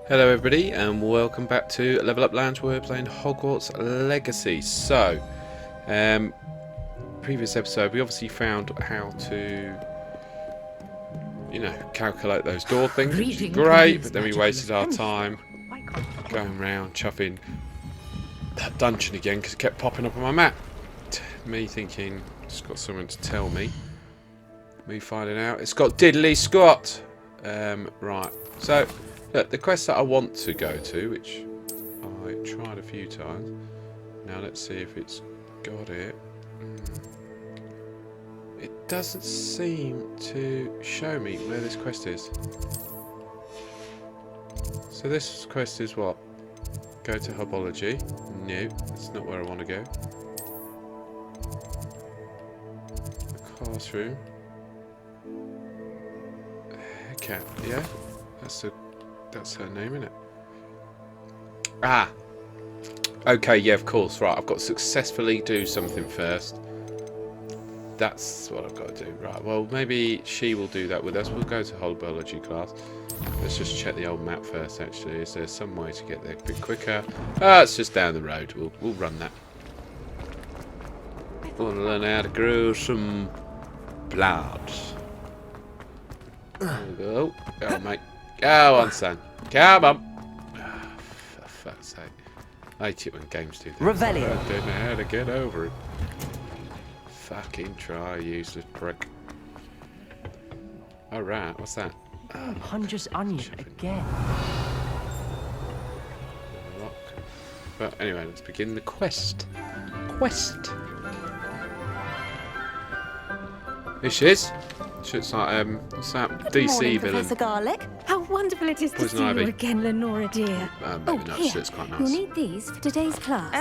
Hello everybody and welcome back to Level Up Lounge. We're playing Hogwarts Legacy. So, previous episode we obviously found how to, calculate those door things, which is great, but then we wasted our time going around chuffing that dungeon again because it kept popping up on my map. Me thinking it's got someone to tell me. Me finding out it's got diddly squat. Right, so look, the quest that I want to go to, which I tried a few times. Now let's see if it's got it. It doesn't seem to show me where this quest is. So this quest is what? Go to Herbology. No, that's not where I want to go. The classroom. Cat, yeah? That's her name, isn't it? Ah! Okay, yeah, of course. Right, I've got to successfully do something first. That's what I've got to do. Right, well, maybe she will do that with us. We'll go to Herbology class. Let's just check the old map first, actually. Is there some way to get there a bit quicker? Ah, it's just down the road. We'll run that. I want to learn how to grow some plants. There we go. Go, mate. Go on, son. Come on. Oh, for fuck's sake. I hate it when games do that. Revelio. I don't know how to get over it. Fucking try, useless prick. Alright, what's that? Hunger's onion again. Rock. But anyway, let's begin the quest. Here she is. It's like, what's that? DC morning, villain. Professor Garlick. How wonderful it is to Poison see ivy. you again, Lenora dear. Maybe not, Here. it's quite nice. You'll need these for today's class.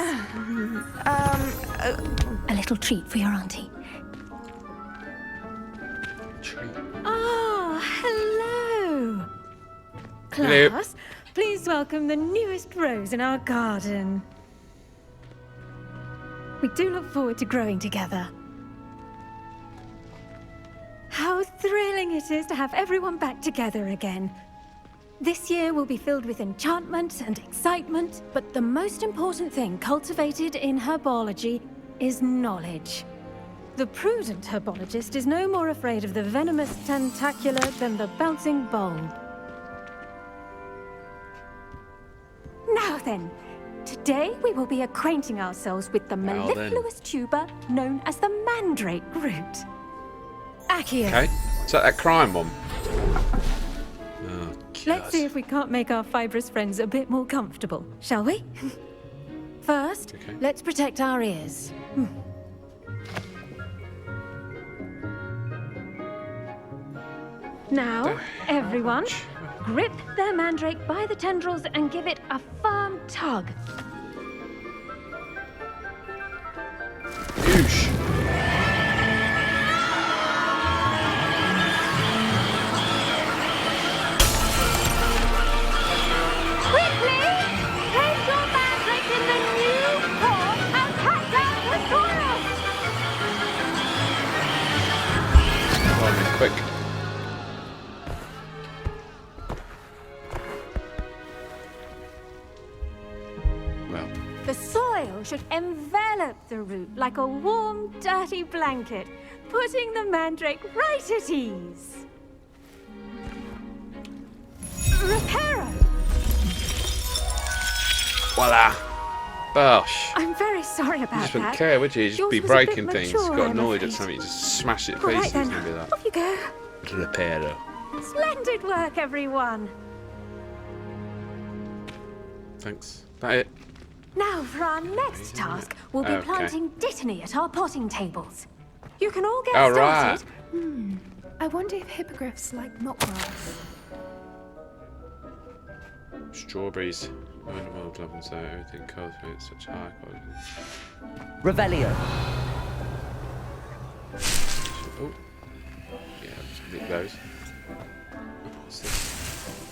A little treat for your auntie. Treat. Oh, hello. Hello. Class, please welcome the newest rose in our garden. We do look forward to growing together. How thrilling it is to have everyone back together again. This year will be filled with enchantment and excitement, but the most important thing cultivated in herbology is knowledge. The prudent herbologist is no more afraid of the venomous tentacular than the bouncing bulb. Now then, today we will be acquainting ourselves with the Now then. mellifluous tuber known as the Mandrake root. Accio. Okay, is that crime one? Oh, God. Let's see if we can't make our fibrous friends a bit more comfortable, shall we? First, Okay. let's protect our ears. Now, everyone, grip their mandrake by the tendrils and give it a firm tug. Oosh. Quickly, place your mandrake in the new pot and cut down the soil. Go on then, quick. Well, The soil should envelop the root like a warm, dirty blanket, putting the mandrake right at ease. Reparo! voila. Bosh. I'm very sorry You about just that. wouldn't care, would you? You'd just Yours be was a bit breaking things. mature, Got I'm annoyed at afraid. something, you just smash it to All right pieces then, and be like, off you go. reparo. Splendid work, everyone. Thanks. That it? Now for our next task, we'll be Okay. planting dittany at our potting tables. You can all get Oh, started. right. I wonder if hippogriffs like knotgrass. Strawberries. In the world, love and so everything cultivates such high quality. Revelio. Oh. Yeah, just nick those. What's this?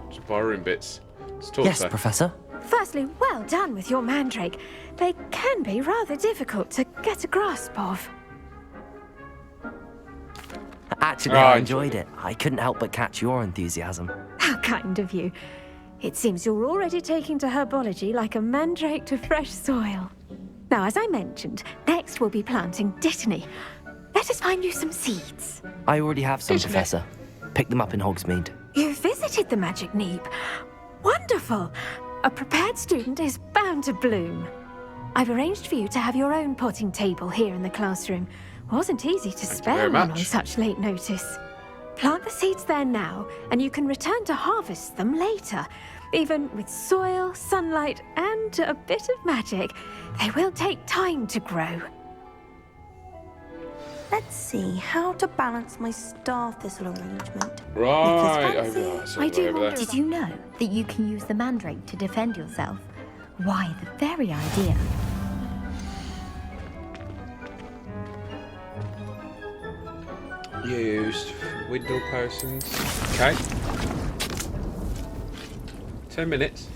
Just borrowing bits. Let's talk Yes, to her. Professor. Firstly, well done with your mandrake. They can be rather difficult to get a grasp of. Actually, Oh, I I enjoyed it. I couldn't help but catch your enthusiasm. How kind of you. It seems you're already taking to herbology like a mandrake to fresh soil. Now, as I mentioned, next we'll be planting dittany. Let us find you some seeds. I already have some, Dittany. Professor. Picked them up in Hogsmeade. You visited the Magic Neep. Wonderful! A prepared student is bound to bloom. I've arranged for you to have your own potting table here in the classroom. Wasn't easy to Thank you spare very one on much. such late notice. Plant the seeds there now, and you can return to harvest them later. Even with soil, sunlight, and a bit of magic, they will take time to grow. Let's see how to balance my star thistle arrangement. Right, If over there's there. fancy- So I do over there. wonder Did you know that you can use the Mandrake to defend yourself? Why, the very idea. Used window potions. Okay. 10 minutes.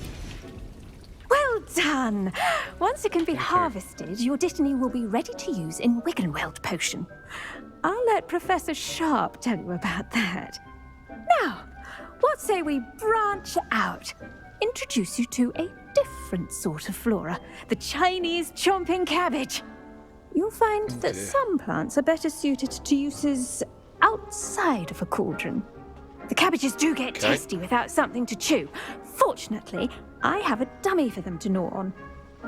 Well done! Once it can be harvested, your dittany will be ready to use in Wiggenweld potion. I'll let Professor Sharp tell you about that. Now, what say we branch out? Introduce you to a different sort of flora, the Chinese chomping cabbage. You'll find that dear. some plants are better suited to uses outside of a cauldron. The cabbages do get Okay. tasty without something to chew. Fortunately, I have a dummy for them to gnaw on.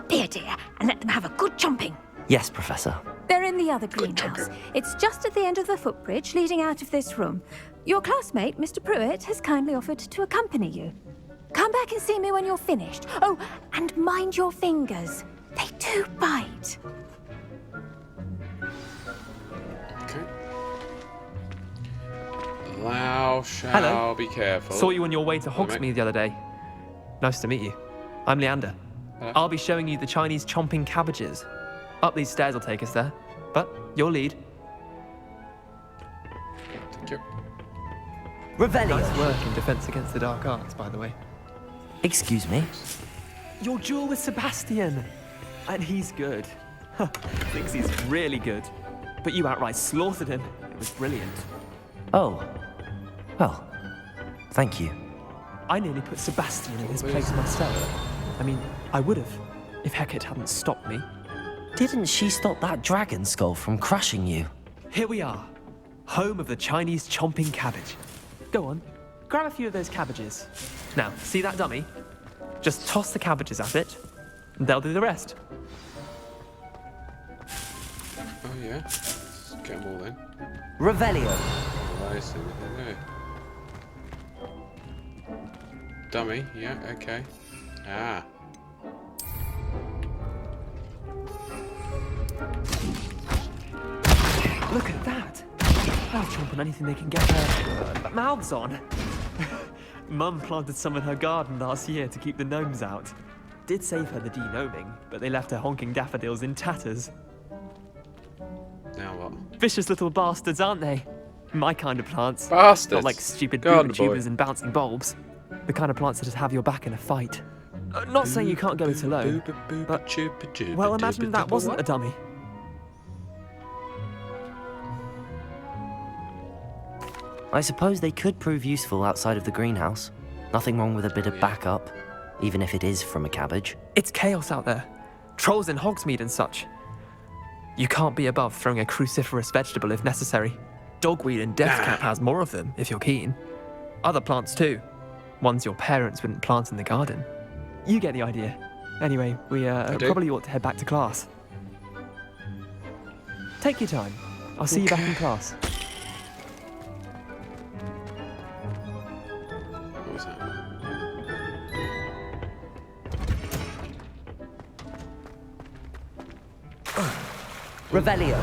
Here, dear, and let them have a good chomping. Yes, Professor. They're in the other greenhouse. It's just at the end of the footbridge leading out of this room. Your classmate, Mr. Prewett, has kindly offered to accompany you. Come back and see me when you're finished. Oh, and mind your fingers. They do bite. Okay. Thou shalt Hello. be careful. Saw you on your way to Hello, mate. Hogsmeade the other day. Nice to meet you. I'm Leander. Hello. I'll be showing you the Chinese chomping cabbages. Up these stairs will take us there, but your lead. Thank you. Revelio. Nice work in defense against the dark arts, by the way. Excuse me. Your duel with Sebastian! And he's good. Thinks he's really good. But you outright slaughtered him. It was brilliant. Oh. Well, thank you. I nearly put Sebastian in his place myself. I mean, I would have, if Hecate hadn't stopped me. Didn't she stop that dragon skull from crushing you? Here we are, home of the Chinese chomping cabbage. Go on, grab a few of those cabbages. Now, see that dummy? Just toss the cabbages at it, and they'll do the rest. Oh, yeah. Let's get them all then. Revelio. Otherwise, anything there. Dummy, yeah, okay. Ah. Look at that. They'll chomp on anything they can get their mouths on. Mum planted some in her garden last year to keep the gnomes out. Did save her the de-gnoming, but they left her honking daffodils in tatters. Now what? Vicious little bastards, aren't they? My kind of plants. Bastards. Not like stupid Garden boomer boy. tubers and bouncing bulbs. The kind of plants that just have your back in a fight. Not saying you can't go it alone, but, well, imagine that wasn't a dummy. I suppose they could prove useful outside of the greenhouse. Nothing wrong with a bit of backup, even if it is from a cabbage. It's chaos out there. Trolls in Hogsmeade and such. You can't be above throwing a cruciferous vegetable if necessary. Dogweed and deathcap has more of them, if you're keen. Other plants too. Ones your parents wouldn't plant in the garden. You get the idea. Anyway, we do. probably ought to head back to class. Take your time. I'll see you back in class. What was that? Revelio.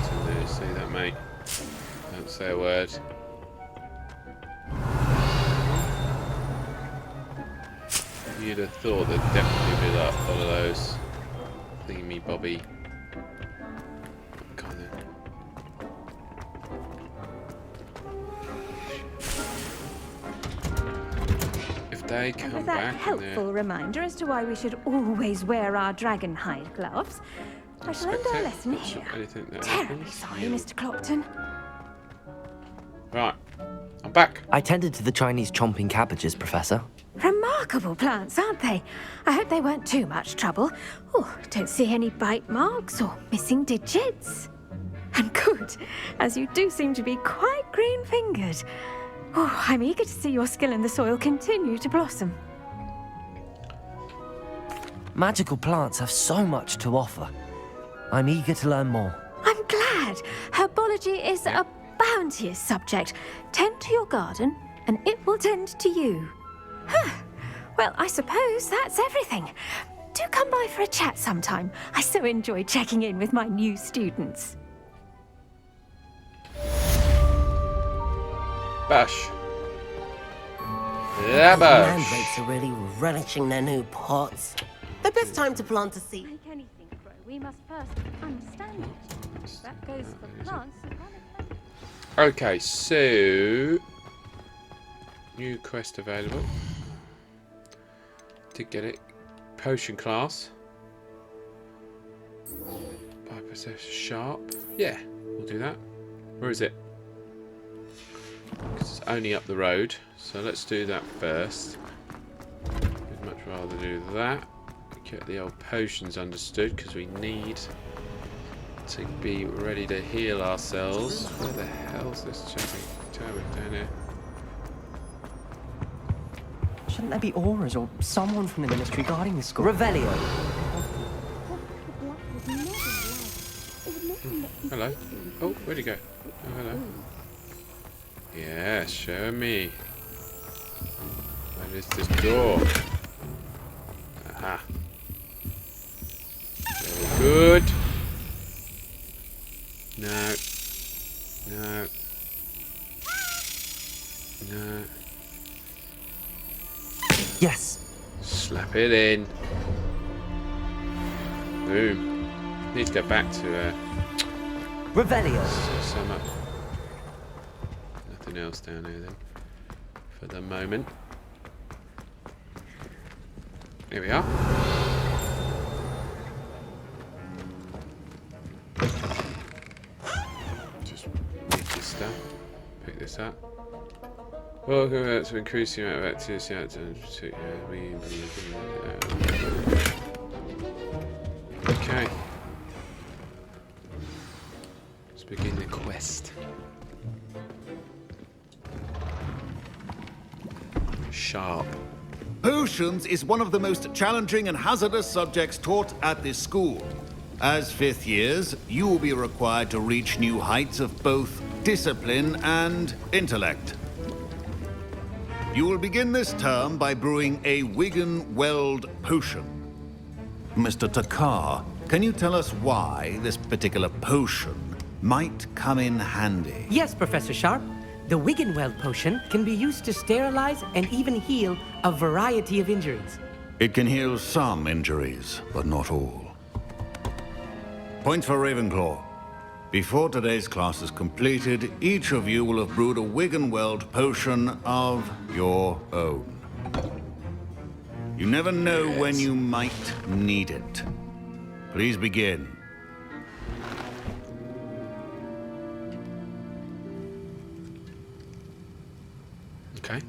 So there, see that, mate. Don't say a word. You'd have thought there'd definitely be like one of those thingy bobby kind of. If they And come with that back and helpful reminder as to why we should always wear our dragon hide gloves, I shall end our lesson here. anything that Terribly happens, sorry, you- Mr. Clopton. Right. I'm back. I tended to the Chinese chomping cabbages, Professor. Remarkable plants, aren't they? I hope they weren't too much trouble. Oh, don't see any bite marks or missing digits. And good, as you do seem to be quite green-fingered. Oh, I'm eager to see your skill in the soil continue to blossom. Magical plants have so much to offer. I'm eager to learn more. I'm glad. Herbology is a bounteous subject. Tend to your garden, and it will tend to you. Huh. Well, I suppose that's everything. Do come by for a chat sometime. I so enjoy checking in with my new students. Bash. Yeah, bash. Mandrakes are really relishing their new pots. The best time to plant a seed. Make anything grow, we must first understand it. That goes for plants as well as... Okay, so new quest available. Did get it. Potion class. By Professor Sharp. Yeah, we'll do that. Where is it? 'Cause it's only up the road, so let's do that first. I'd much rather do that. Get the old potions understood, because we need to be ready to heal ourselves. Where the hell's this Chomping down here? Shouldn't there be auras or someone from the ministry guarding the school? Revelio. Hello. Oh, where'd he go? Oh, hello. Yeah, show me. Where is this door? Aha. Very good. No. No. No. Yes. Slap it in. Boom. Need to go back to Revelio. summer. Nothing else down here then. For the moment. Here we are. Just read this stuff. Pick this up. Welcome to increase the amount of activity Okay. Let's begin the quest. Sharp. Potions is one of the most challenging and hazardous subjects taught at this school. As fifth years, you will be required to reach new heights of both discipline and intellect. You will begin this term by brewing a Wigan-Weld potion. Mr. Takar, can you tell us why this particular potion might come in handy? Yes, Professor Sharp. The Wigan-Weld potion can be used to sterilize and even heal a variety of injuries. It can heal some injuries, but not all. Point for Ravenclaw. Before today's class is completed, each of you will have brewed a Wigan-Weld potion of your own. You never know when you might need it. Please begin. Okay.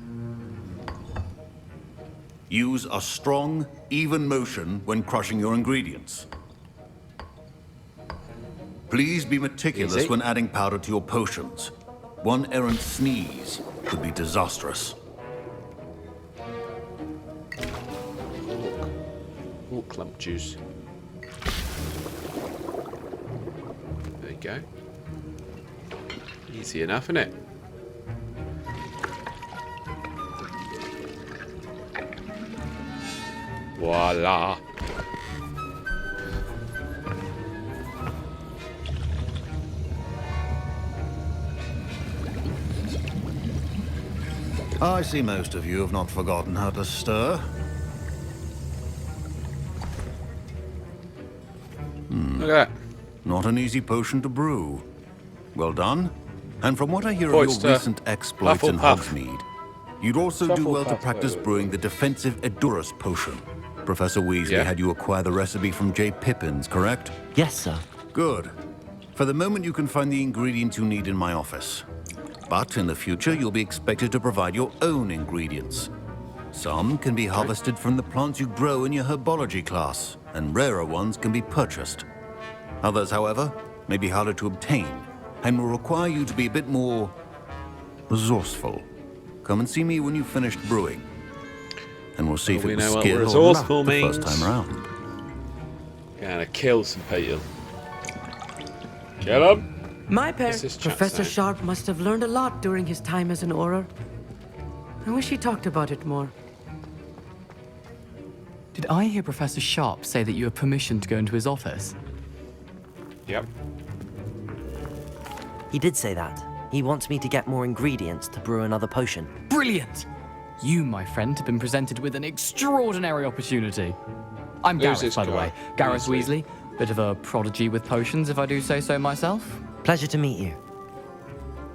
Use a strong, even motion when crushing your ingredients. Please be meticulous Easy. when adding powder to your potions. One errant sneeze could be disastrous. Oh, clump juice. There you go. Easy enough, isn't it? Voila. I see most of you have not forgotten how to stir. Look at that. Not an easy potion to brew. Well done. And from what I hear Oyster. of your recent exploits in Hufflepuff. Hogsmeade, you'd also do well to Hufflepuff, practice wait. brewing the defensive Edurus potion. Professor Weasley Yeah. had you acquire the recipe from J. Pippins, correct? Yes, sir. Good. For the moment, you can find the ingredients you need in my office. But in the future, you'll be expected to provide your own ingredients. Some can be harvested from the plants you grow in your herbology class, and rarer ones can be purchased. Others, however, may be harder to obtain, and will require you to be a bit more resourceful. Come and see me when you've finished brewing, and we'll see if it was skill or luck the first time around. Gonna kill some people. Kill 'em. My What's this chap Professor saying? Sharp must have learned a lot during his time as an Auror. I wish he talked about it more. Did I hear Professor Sharp say that you have permission to go into his office? Yep. He did say that. He wants me to get more ingredients to brew another potion. Brilliant! You, my friend, have been presented with an extraordinary opportunity. I'm Who's Gareth, this by the guy? way. Gareth Weasley. Weasley. Bit of a prodigy with potions, if I do say so myself. Pleasure to meet you.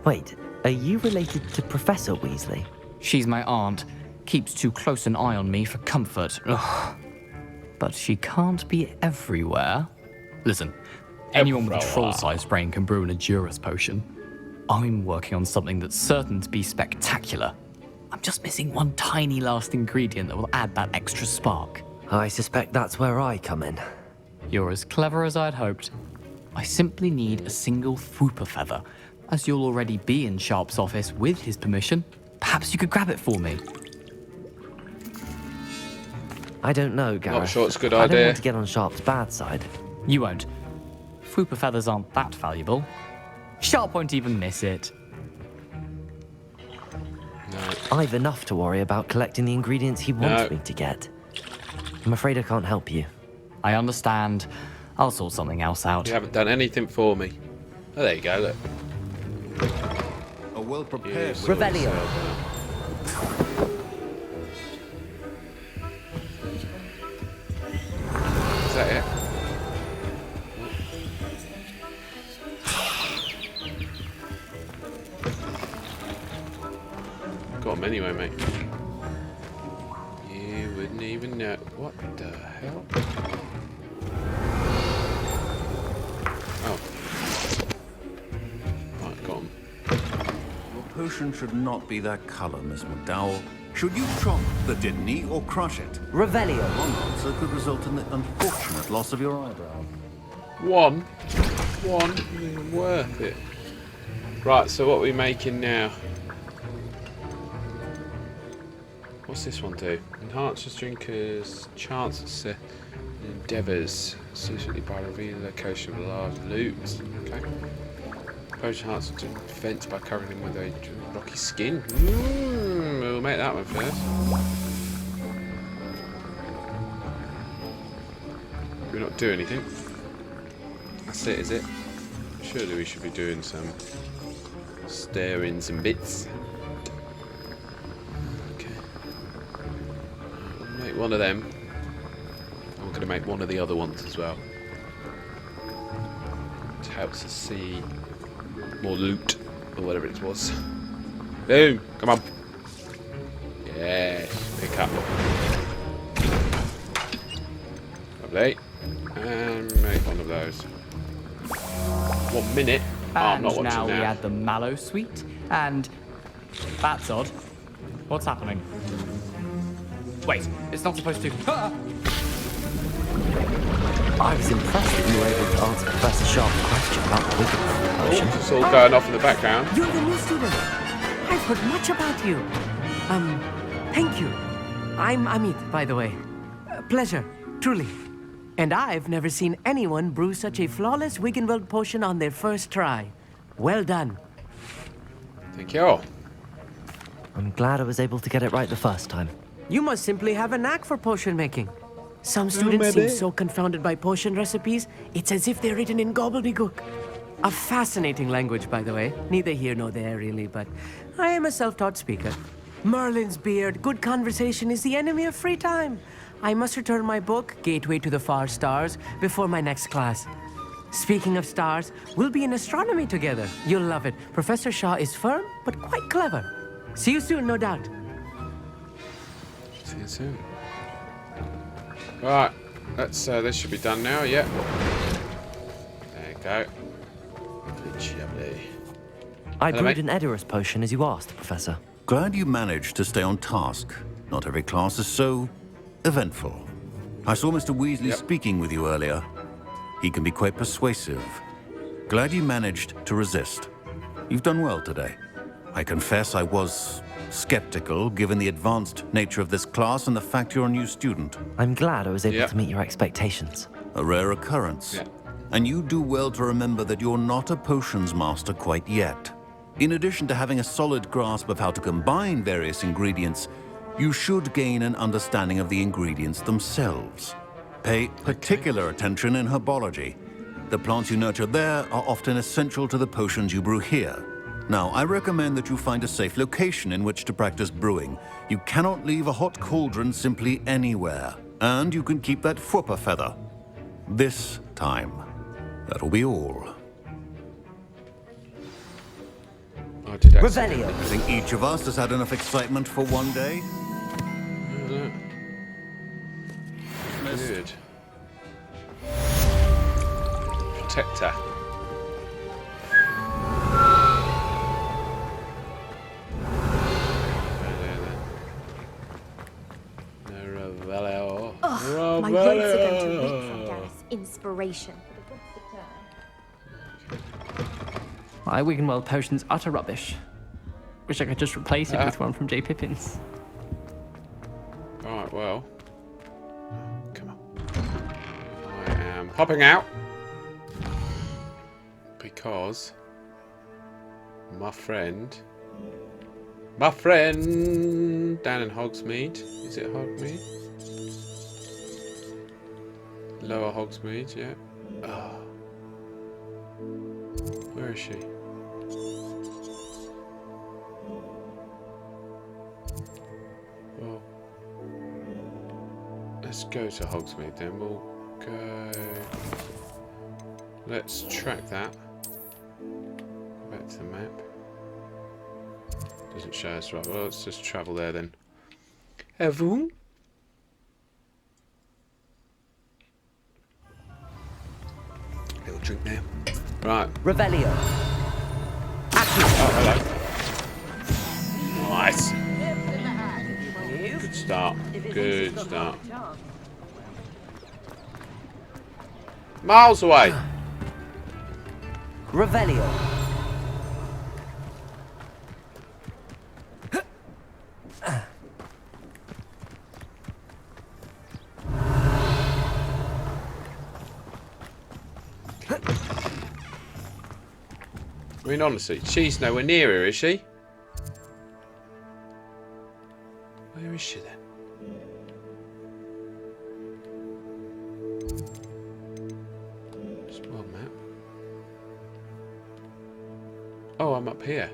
Wait, are you related to Professor Weasley? She's my aunt. Keeps too close an eye on me for comfort. Ugh. But she can't be everywhere. Listen, anyone with a troll-sized brain can brew an Edurus potion. I'm working on something that's certain to be spectacular. I'm just missing one tiny last ingredient that will add that extra spark. I suspect that's where I come in. You're as clever as I'd hoped. I simply need a single Fwooper feather. As you'll already be in Sharp's office with his permission, perhaps you could grab it for me. I don't know, Gareth. Not sure it's a good I don't idea. want to get on Sharp's bad side. You won't. Fwooper feathers aren't that valuable. Sharp won't even miss it. I've enough to worry about collecting the ingredients he wants me to get. I'm afraid I can't help you. I understand. I'll sort something else out. You haven't done anything for me. Oh, there you go, look. A well-prepared Revelio. Is that it? Got them anyway, mate. You wouldn't even know. What the hell? Oh. Right, got them. Your potion should not be that color, Miss McDowell. Should you chop the Didney or crush it? Revelio. One answer could result in the unfortunate loss of your eyebrow. One isn't even worth it. Right, so what are we making now? What's this one do? Enhances drinkers' chances endeavours, specifically by revealing the location of a large loot. Okay. Potion enhances defense by covering him with a rocky skin. We'll make that one first. Do we not do anything? That's it, is it? Surely we should be doing some stirrings and bits. Okay. We'll make one of them. And we're going to make one of the other ones as well. It helps us see more loot, or whatever it was. Boom! Come on! Yes, pick up. Lovely. And make one of those. 1 minute. Oh, I'm And not watching now we now. add the mallow sweet, and that's odd. What's happening? Wait, it's not supposed to. Ah! I was impressed that you were able to answer Professor Sharp's question about the Wicked potion. It's all going off in the background. You're the new student. I've heard much about you. Thank you. I'm Amit, by the way. Pleasure, truly. And I've never seen anyone brew such a flawless Wiggenweld potion on their first try. Well done. Thank you. I'm glad I was able to get it right the first time. You must simply have a knack for potion making. Some students seem so confounded by potion recipes, it's as if they're written in gobbledygook. A fascinating language, by the way. Neither here nor there, really, but I am a self-taught speaker. Merlin's beard, good conversation is the enemy of free time. I must return my book, Gateway to the Far Stars, before my next class. Speaking of stars, we'll be in astronomy together. You'll love it. Professor Shaw is firm, but quite clever. See you soon, no doubt. See you soon. Right, let's. This should be done now. Yeah. There you go. Lovely. I Hello, brewed mate. an Edurus potion as you asked, Professor. Glad you managed to stay on task. Not every class is so eventful. I saw Mr. Weasley speaking with you earlier. He can be quite persuasive. Glad you managed to resist. You've done well today. I confess I was skeptical, given the advanced nature of this class and the fact you're a new student. I'm glad I was able to meet your expectations. A rare occurrence. And you do well to remember that you're not a potions master quite yet. In addition to having a solid grasp of how to combine various ingredients, you should gain an understanding of the ingredients themselves. Pay particular attention in herbology. The plants you nurture there are often essential to the potions you brew here. Now, I recommend that you find a safe location in which to practice brewing. You cannot leave a hot cauldron simply anywhere. And you can keep that Fwooper feather. This time. That'll be all. I did Revelio. I think each of us has had enough excitement for one day. Good. Protector. Oh, my words are going to reek from Gareth's inspiration. My Wiggenweld potion's utter rubbish. Wish I could just replace it with one from J. Pippin's. Alright, well. Come on. I am hopping out. Because my friend down in Hogsmeade. Is it Hogsmeade? Lower Hogsmeade, yeah. Oh. Where is she? Well, let's go to Hogsmeade then. We'll go. Let's track that. Back to the map. Doesn't show us right. Well, let's just travel there then. Everyone. Little drink now. Right. Revelio. Oh, hello. Nice. Good start. Good start. Miles away. Revelio. I mean, honestly, she's nowhere near here, is she? Where is she then? Just world map. Oh, I'm up here.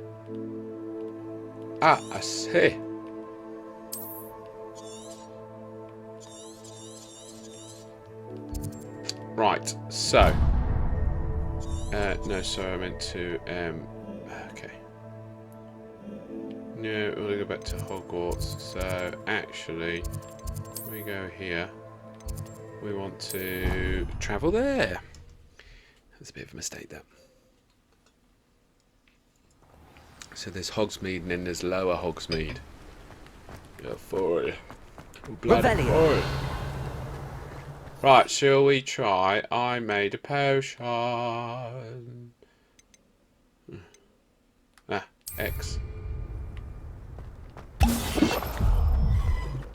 Ah, I see. Right, so. No, sorry, I meant to, okay. No, we'll go back to Hogwarts. So, actually, we go here. We want to travel there. That's a bit of a mistake, that. So there's Hogsmeade and then there's Lower Hogsmeade. Go for it. Revelio. Right, shall we try? I made a potion. Ah, X.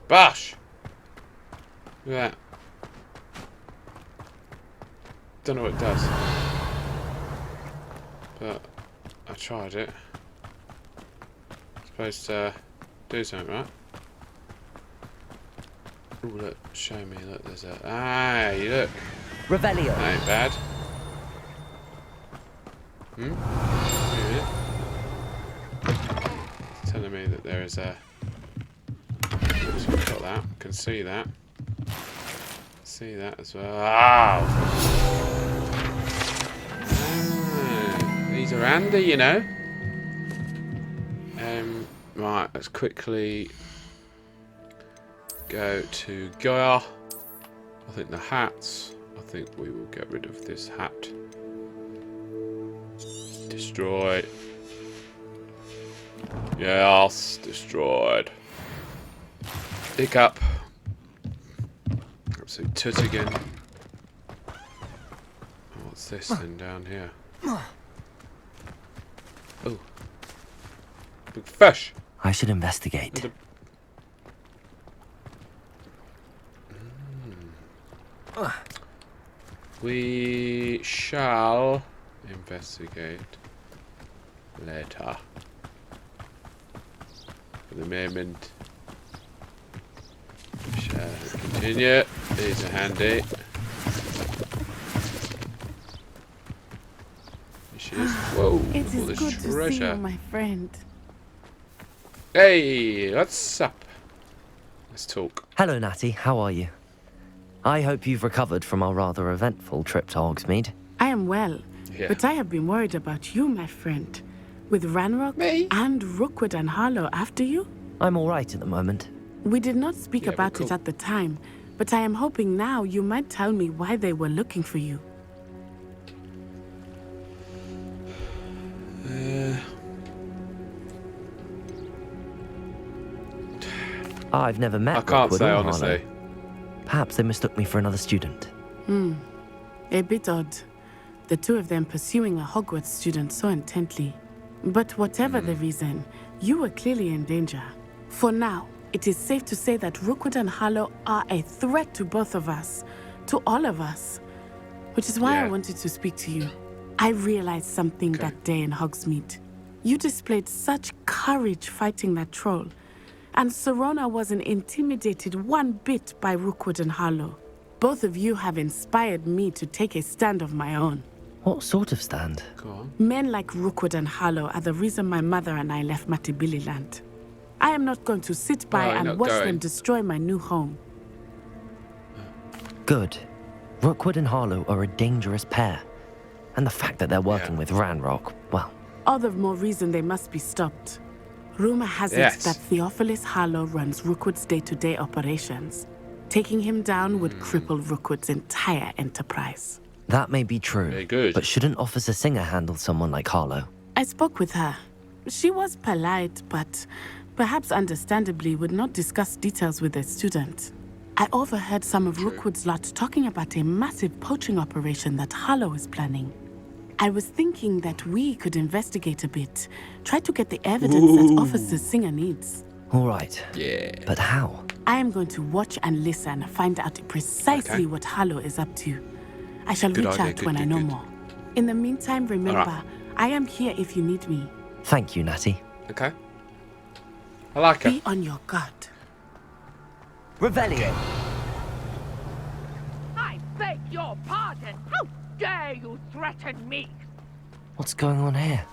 Bash! Look at that. Don't know what it does. But I tried it. It's supposed to do something, right? Oh, look, show me, look, there's a... Ah, look. Revelio. That ain't bad. It's telling me that there is a... Oops, we've got that. Can see that. See that as well. Ah, these are handy, you know. Right, let's quickly go to Gaia. I think the hats. I think we will get rid of this hat. Destroy. Yes, destroyed. Hiccup. Absolute toot again. What's this then down here? Oh. Big fish. I should investigate. We shall investigate later. For the moment, we shall continue. These are handy. She is. Whoa! It all is this good to see you, treasure. my friend. Hey, what's up? Let's talk. Hello, Natty. How are you? I hope you've recovered from our rather eventful trip to Hogsmeade. I am well, Yeah. but I have been worried about you, my friend. With Ranrock and Rookwood and Harlow after you? I'm all right at the moment. We did not speak about it at the time, but I am hoping now you might tell me why they were looking for you. I've never met I can't Rookwood say or honestly. Harlow. Perhaps they mistook me for another student. A bit odd. The two of them pursuing a Hogwarts student so intently. But whatever the reason, you were clearly in danger. For now, it is safe to say that Rookwood and Harlow are a threat to both of us, to all of us. Which is why I wanted to speak to you. I realized something that day in Hogsmeade. You displayed such courage fighting that troll. And Serona wasn't intimidated one bit by Rookwood and Harlow. Both of you have inspired me to take a stand of my own. What sort of stand? Go on. Men like Rookwood and Harlow are the reason my mother and I left Matibili land. I am not going to sit by and watch them destroy my new home. Good. Rookwood and Harlow are a dangerous pair. And the fact that they're working with Ranrock, well... All the more reason they must be stopped. Rumor has it that Theophilus Harlow runs Rookwood's day-to-day operations. Taking him down would cripple Rookwood's entire enterprise. That may be true, Very good. but shouldn't Officer Singer handle someone like Harlow? I spoke with her. She was polite, but perhaps understandably would not discuss details with a student. I overheard some of Rookwood's lot talking about a massive poaching operation that Harlow is planning. I was thinking that we could investigate a bit, try to get the evidence that Officer Singer needs. All right. Yeah. But how? I am going to watch and listen, find out precisely what Harlow is up to. I shall reach out when I know more. In the meantime, remember, I am here if you need me. Thank you, Natty. Okay. I like her. Be on your guard. Revelio. I beg your pardon. How dare you threaten me? What's going on here?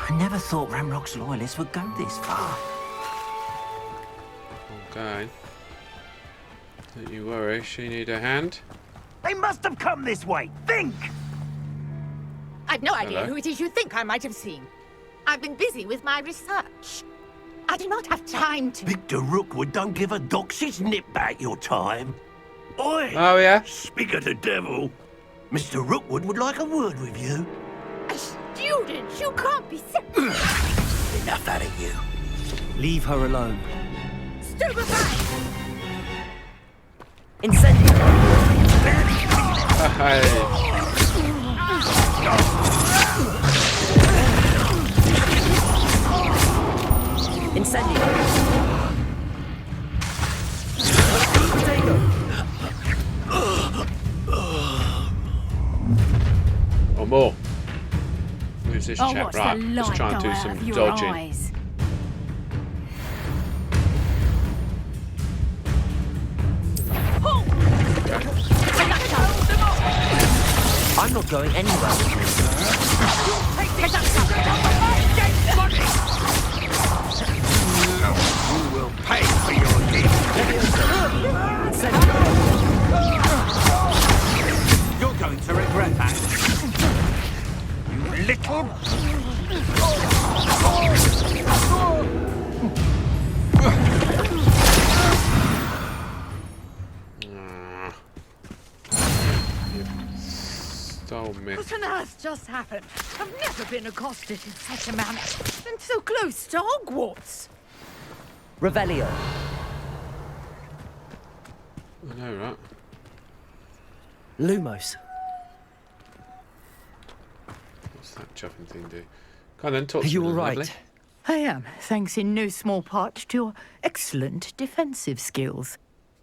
I never thought Ranrock's loyalists would go this far. Okay. Don't you worry, she need a hand. They must have come this way. Think! I've no idea Hello? who it is you think I might have seen. I've been busy with my research. I do not have time to... Victor Rookwood don't give a doxy's nip back your time. Oi! Oh, yeah? Speak of the devil. Mr. Rookwood would like a word with you. A student? You can't be Enough out of you. Leave her alone. Stupefy! Incendio! Hey. Incendio! Or more. Who's this chap? what's Right, the let's light try and go do out some of your dodging. eyes? I'm not going anywhere with You will pay for your deeds. You're going to regret that. You little... Stole myth. What on earth just happened? I've never been accosted in such a manner. And so close to Hogwarts. Revelio. I know, right? Lumos. What's that chuffing thing do? Come on then, talk Are to you me, all lovely. right? I am, thanks in no small part to your excellent defensive skills.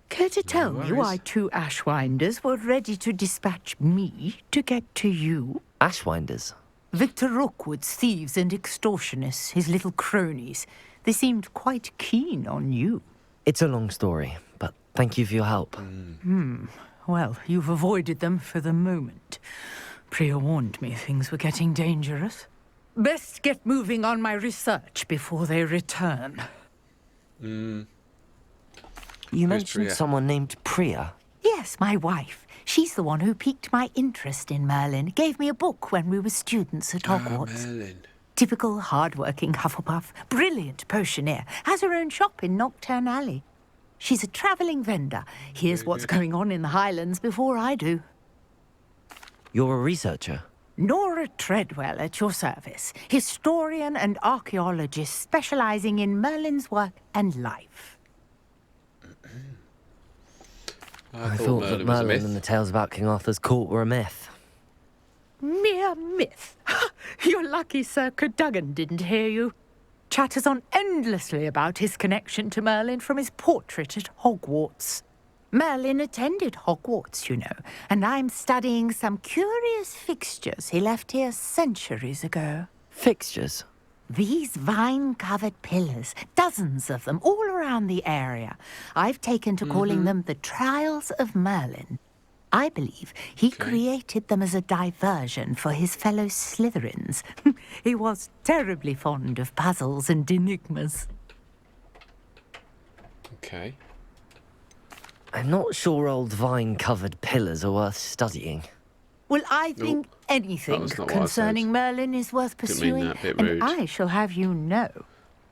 Care to tell me why 2 Ashwinders were ready to dispatch me to get to you? Ashwinders? Victor Rookwood's thieves and extortionists, his little cronies. They seemed quite keen on you. It's a long story, but thank you for your help. Well, you've avoided them for the moment. Priya warned me things were getting dangerous. Best get moving on my research before they return. You mentioned Priya? someone named Priya. Yes, my wife. She's the one who piqued my interest in Merlin. Gave me a book when we were students at Hogwarts. Merlin. Typical hard-working Hufflepuff. Brilliant potioneer. Has her own shop in Knockturn Alley. She's a travelling vendor. Hears what's going on in the Highlands before I do. You're a researcher? Nora Treadwell at your service. Historian and archaeologist specialising in Merlin's work and life. I thought that Merlin and the tales about King Arthur's court were a myth. Mere myth. You're lucky Sir Cadogan didn't hear you. Chatters on endlessly about his connection to Merlin from his portrait at Hogwarts. Merlin attended Hogwarts, you know, and I'm studying some curious fixtures he left here centuries ago. Fixtures? These vine-covered pillars, dozens of them, all around the area. I've taken to calling them the Trials of Merlin. I believe he created them as a diversion for his fellow Slytherins. He was terribly fond of puzzles and enigmas. Okay. I'm not sure old vine-covered pillars are worth studying. Well, I think anything concerning Merlin is worth pursuing, and I shall have you know,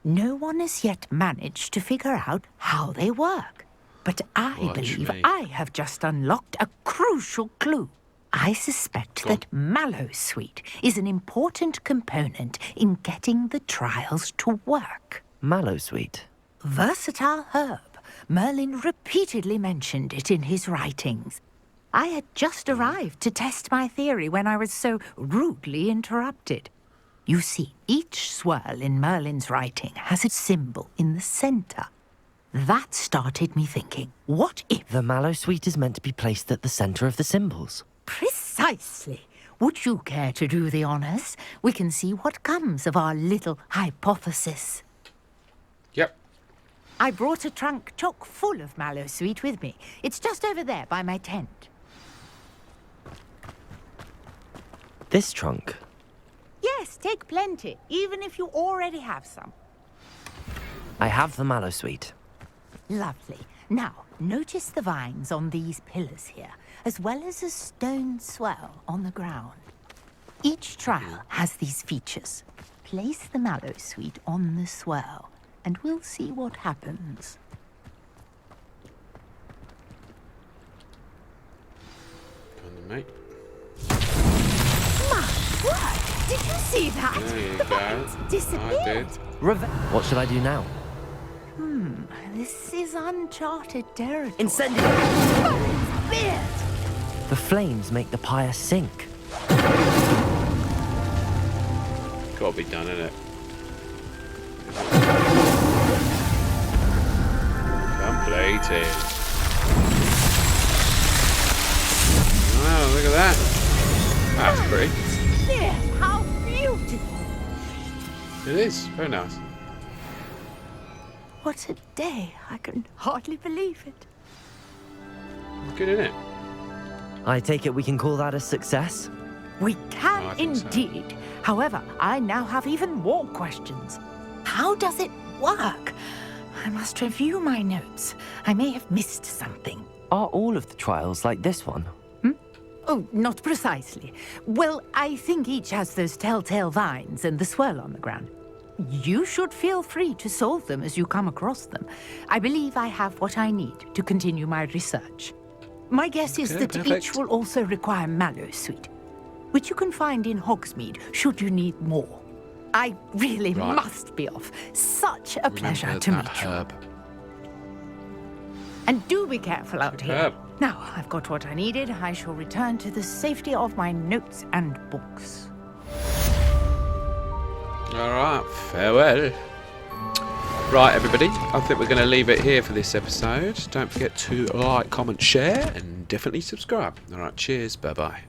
no one has yet managed to figure out how they work. But I believe I have just unlocked a crucial clue. I suspect that Mallowsweet is an important component in getting the trials to work. Mallowsweet? Versatile herb. Merlin repeatedly mentioned it in his writings. I had just arrived to test my theory when I was so rudely interrupted. You see, each swirl in Merlin's writing has a symbol in the centre. That started me thinking, what if... The Mallowsweet is meant to be placed at the centre of the symbols. Precisely. Would you care to do the honours? We can see what comes of our little hypothesis. Yep. I brought a trunk chock full of Mallowsweet with me. It's just over there by my tent. This trunk? Yes, take plenty, even if you already have some. I have the Mallowsweet. Lovely. Now, notice the vines on these pillars here, as well as a stone swell on the ground. Each trial has these features. Place the Mallowsweet on the swell, and we'll see what happens. Come on, mate. My word! Did you see that? There you The go. vines disappeared. I did. What should I do now? This is uncharted territory. Incendio! Oh, beard! The flames make the pyre sink. Gotta be done, innit? Completed. Wow, look at that. That's pretty. There, how beautiful! It is. Very nice. What a day. I can hardly believe it. Good, innit? I take it we can call that a success? We I can think so. indeed. However, I now have even more questions. How does it work? I must review my notes. I may have missed something. Are all of the trials like this one? Oh, not precisely. Well, I think each has those telltale vines and the swirl on the ground. You should feel free to solve them as you come across them. I believe I have what I need to continue my research. My guess is that perfect. each will also require Mallowsweet. which you can find in Hogsmeade should you need more. I really must be off. Such a pleasure to meet you. And do be careful out here. Now, I've got what I needed. I shall return to the safety of my notes and books. Alright, farewell. Right, everybody, I think we're going to leave it here for this episode. Don't forget to like, comment, share, and definitely subscribe. Alright, cheers, bye-bye.